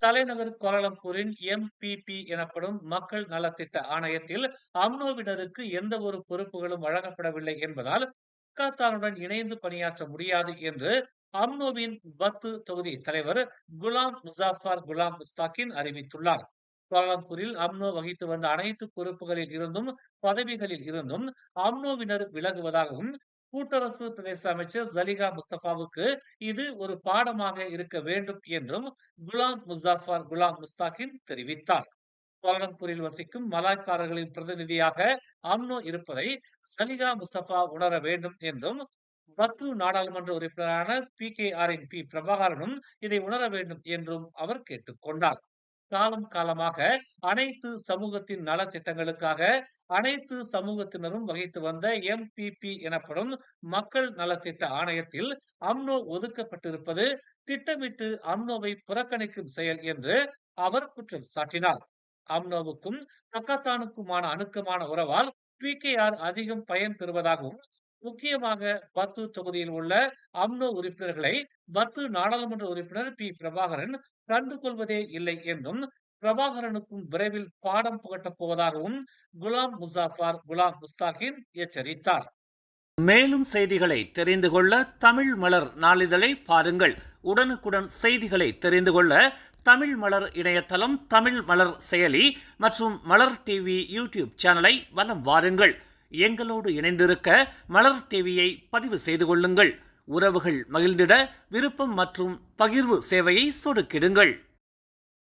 தலைநகர் கோலாலம்பூரின் MPP எனப்படும் மக்கள் நலத்திட்ட ஆணையத்தில் அம்னோவினருக்கு எந்த ஒரு பொறுப்புகளும் வழங்கப்படவில்லை என்பதால் பாகிஸ்தானுடன் இணைந்து பணியாற்ற முடியாது என்று அம்னோவின் பத்து தொகுதி தலைவர் குலாம் முசாஃபர் குலாம் முஸ்தாகின் அறிவித்துள்ளார். கோலாலம்பூரில் அம்னோ வகித்து வந்த அனைத்து பொறுப்புகளில் இருந்தும் பதவிகளில் இருந்தும் அம்னோவினர் விலகுவதாகவும் கூட்டரசு பிரதேச அமைச்சர் ஜலிகா முஸ்தபாவுக்கு இது ஒரு பாடமாக இருக்க வேண்டும் என்றும் குலாம் முசாஃபர் குலாம் முஸ்தாகின் தெரிவித்தார். கோலாலம்பூரில் வசிக்கும் மலாய்க்காரர்களின் பிரதிநிதியாக அம்னோ இருப்பதை சலிகா முஸ்தபா உணர வேண்டும் என்றும் பத்து நாடாளுமன்ற உறுப்பினரான PKRின் பிரபாகரனும் இதை உணர வேண்டும் என்றும் அவர் கேட்டுக்கொண்டார். காலம் காலமாக அனைத்து சமூகத்தின் நலத்திட்டங்களுக்காக அனைத்து சமூகத்தினரும் வகித்து வந்த MPP எனப்படும் மக்கள் நலத்திட்ட ஆணையத்தில் அம்னோ ஒதுக்கப்பட்டிருப்பது திட்டமிட்டு அம்னோவை புறக்கணிக்கும் செயல் என்று அவர் குற்றம் சாட்டினார். அம்னோவுக்கும் பக்கத்தானுக்குமான அணுக்கமான உறவால் PKR அதிகம் பயன் பெறுவதாகவும் முக்கியமாக பத்து தொகுதியில் உள்ள அம்னோ உறுப்பினர்களை பத்து நாடாளுமன்ற உறுப்பினர் பிரபாகரன் கண்டுகொள்வதே இல்லை என்றும் பிரபாகரனுக்கும் விரைவில் பாடம் புகட்டப் போவதாகவும் குலாம் முசாஃபர் குலாம் முஸ்தாகின் எச்சரித்தார். மேலும் செய்திகளை தெரிந்து கொள்ள தமிழ் மலர் நாளிதழை பாருங்கள். உடனுக்குடன் செய்திகளை தெரிந்து கொள்ள தமிழ் மலர் இணையதளம், தமிழ் மலர் செயலி மற்றும் மலர் டிவி யூடியூப் சேனலை வலம் வாருங்கள். எங்களோடு இணைந்திருக்க மலர் டிவியை பதிவு செய்து கொள்ளுங்கள். உறவுகள் மகிழ்ந்திட விருப்பம் மற்றும் பகிர்வு சேவையை சொடுக்கிடுங்கள்.